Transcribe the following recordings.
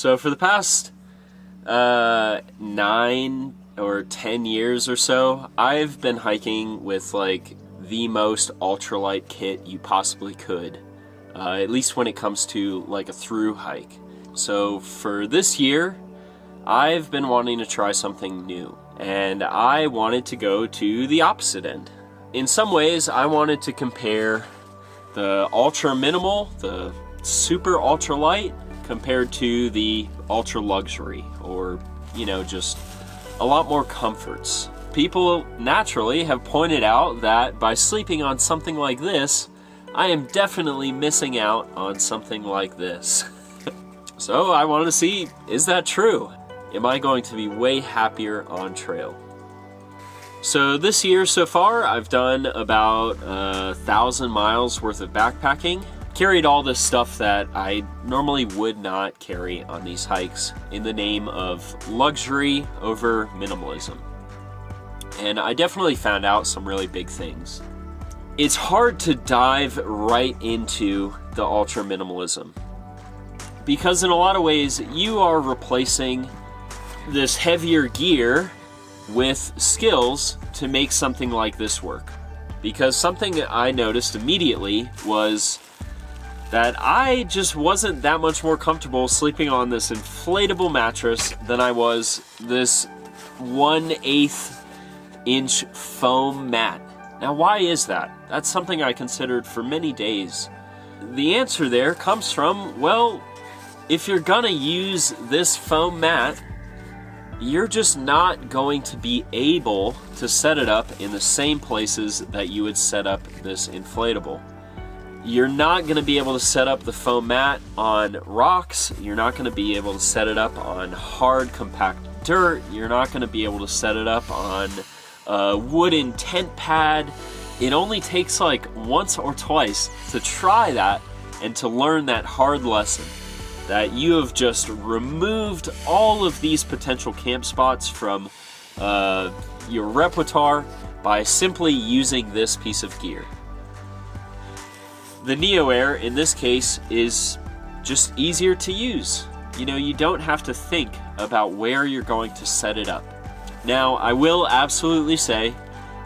So for the past 9 or 10 years or so, I've been hiking with like the most ultralight kit you possibly could, at least when it comes to like a thru hike. So for this year, I've been wanting to try something new, and I wanted to go to the opposite end. In some ways, I wanted to compare the ultra minimal, the super ultralight, compared to the ultra luxury, or, you know, just a lot more comforts. People naturally have pointed out that by sleeping on something like this, I am definitely missing out on something like this. So I wanted to see, is that true? Am I going to be way happier on trail? So this year so far, I've done about 1,000 miles worth of backpacking. Carried all this stuff that I normally would not carry on these hikes in the name of luxury over minimalism. And I definitely found out some really big things. It's hard to dive right into the ultra minimalism, because in a lot of ways you are replacing this heavier gear with skills to make something like this work. Because something I noticed immediately was that I just wasn't that much more comfortable sleeping on this inflatable mattress than I was this 1/8 inch foam mat. Now, why is that? That's something I considered for many days. The answer there comes from, well, if you're gonna use this foam mat, you're just not going to be able to set it up in the same places that you would set up this inflatable. You're not going to be able to set up the foam mat on rocks. You're not going to be able to set it up on hard, compact dirt. You're not going to be able to set it up on a wooden tent pad. It only takes like once or twice to try that and to learn that hard lesson, that you have just removed all of these potential camp spots from your repertoire by simply using this piece of gear. The Neo Air, in this case, is just easier to use. You know, you don't have to think about where you're going to set it up. Now, I will absolutely say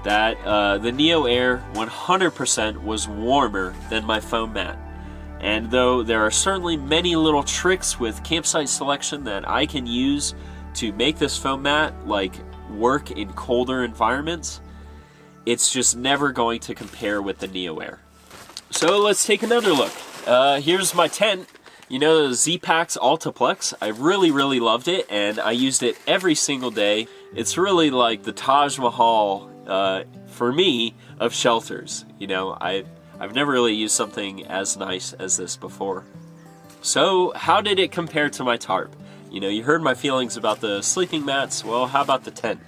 that the Neo Air 100% was warmer than my foam mat. And though there are certainly many little tricks with campsite selection that I can use to make this foam mat like work in colder environments, it's just never going to compare with the Neo Air. So let's take another look. Here's my tent. You know, the Z-Pax Altaplex. I really, really loved it, and I used it every single day. It's really like the Taj Mahal, for me, of shelters. You know, I've never really used something as nice as this before. So how did it compare to my tarp? You know, you heard my feelings about the sleeping mats. Well, how about the tent?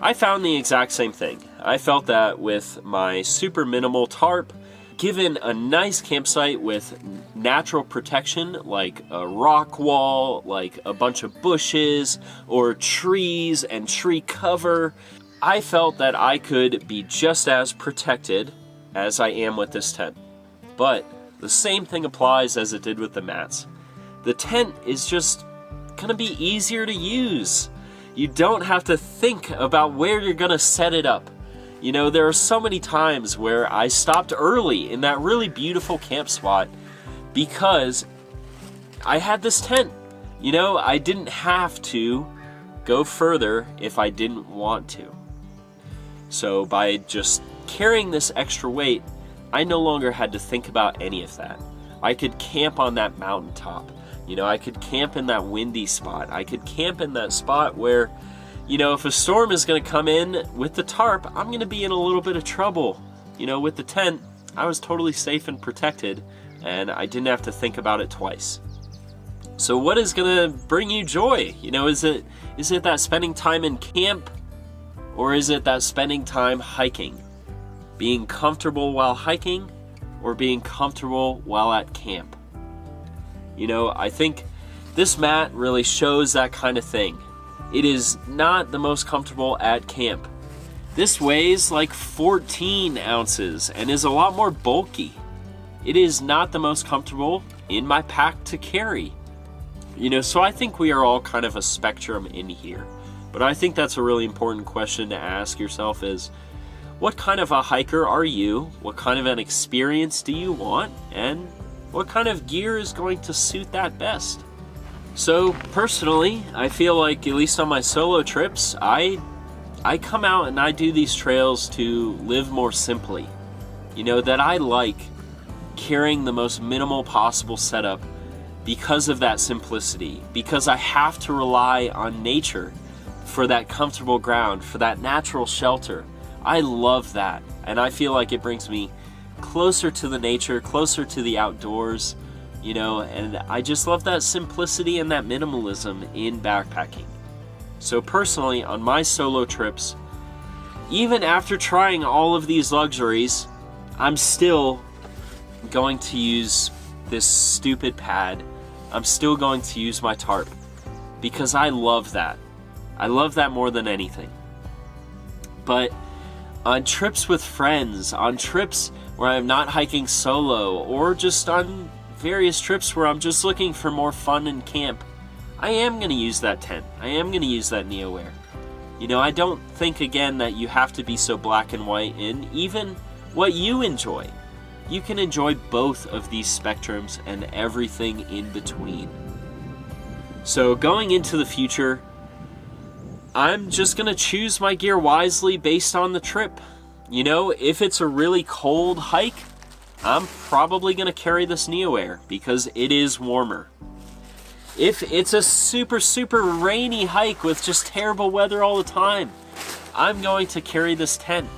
I found the exact same thing. I felt that with my super minimal tarp, given a nice campsite with natural protection, like a rock wall, like a bunch of bushes, or trees and tree cover, I felt that I could be just as protected as I am with this tent. But the same thing applies as it did with the mats. The tent is just gonna be easier to use. You don't have to think about where you're gonna set it up. You know, there are so many times where I stopped early in that really beautiful camp spot because I had this tent. You know, I didn't have to go further if I didn't want to. So by just carrying this extra weight, I no longer had to think about any of that. I could camp on that mountaintop. You know, I could camp in that windy spot. I could camp in that spot where, you know, if a storm is going to come in with the tarp, I'm going to be in a little bit of trouble. You know, with the tent, I was totally safe and protected, and I didn't have to think about it twice. So what is going to bring you joy? You know, is it that spending time in camp, or is it that spending time hiking? Being comfortable while hiking, or being comfortable while at camp? You know, I think this mat really shows that kind of thing. It is not the most comfortable at camp. This weighs like 14 ounces and is a lot more bulky. It is not the most comfortable in my pack to carry. You know, so I think we are all kind of a spectrum in here. But I think that's a really important question to ask yourself is, what kind of a hiker are you? What kind of an experience do you want? And what kind of gear is going to suit that best? So personally, I feel like, at least on my solo trips, I come out and I do these trails to live more simply. You know, that I like carrying the most minimal possible setup because of that simplicity, because I have to rely on nature for that comfortable ground, for that natural shelter. I love that, and I feel like it brings me closer to the nature, closer to the outdoors, you know, and I just love that simplicity and that minimalism in backpacking. So personally, on my solo trips, even after trying all of these luxuries, I'm still going to use this stupid pad. I'm still going to use my tarp because I love that. I love that more than anything. But on trips with friends, on trips where I'm not hiking solo, or just on various trips where I'm just looking for more fun in camp, I am going to use that tent. I am going to use that NeoWear. You know, I don't think, again, that you have to be so black and white in even what you enjoy. You can enjoy both of these spectrums and everything in between. So going into the future, I'm just going to choose my gear wisely based on the trip. You know, if it's a really cold hike, I'm probably going to carry this NeoWear because it is warmer. If it's a super, super rainy hike with just terrible weather all the time, I'm going to carry this tent.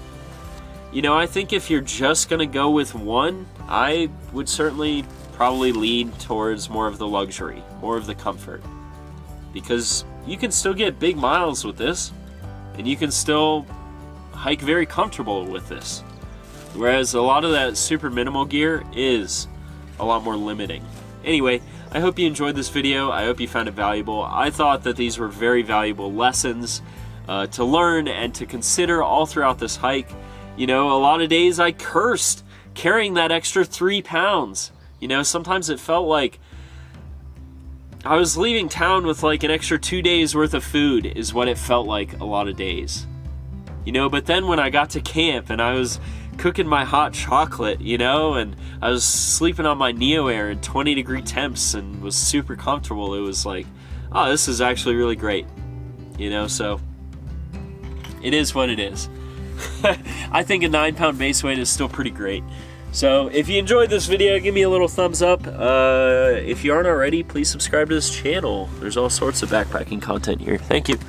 You know, I think if you're just going to go with one, I would certainly probably lean towards more of the luxury, more of the comfort. Because you can still get big miles with this, and you can still hike very comfortable with this. Whereas a lot of that super minimal gear is a lot more limiting. Anyway, I hope you enjoyed this video. I hope you found it valuable. I thought that these were very valuable lessons to learn and to consider all throughout this hike. You know, a lot of days I cursed carrying that extra 3 pounds. You know, sometimes it felt like I was leaving town with like an extra 2 days worth of food is what it felt like a lot of days. You know, but then when I got to camp and I was cooking my hot chocolate, you know, and I was sleeping on my NeoWear in 20-degree temps and was super comfortable, it was like, oh, this is actually really great. You know, so it is what it is. I think a 9-pound base weight is still pretty great. So if you enjoyed this video, give me a little thumbs up. If you aren't already, please subscribe to this channel. There's all sorts of backpacking content here. Thank you.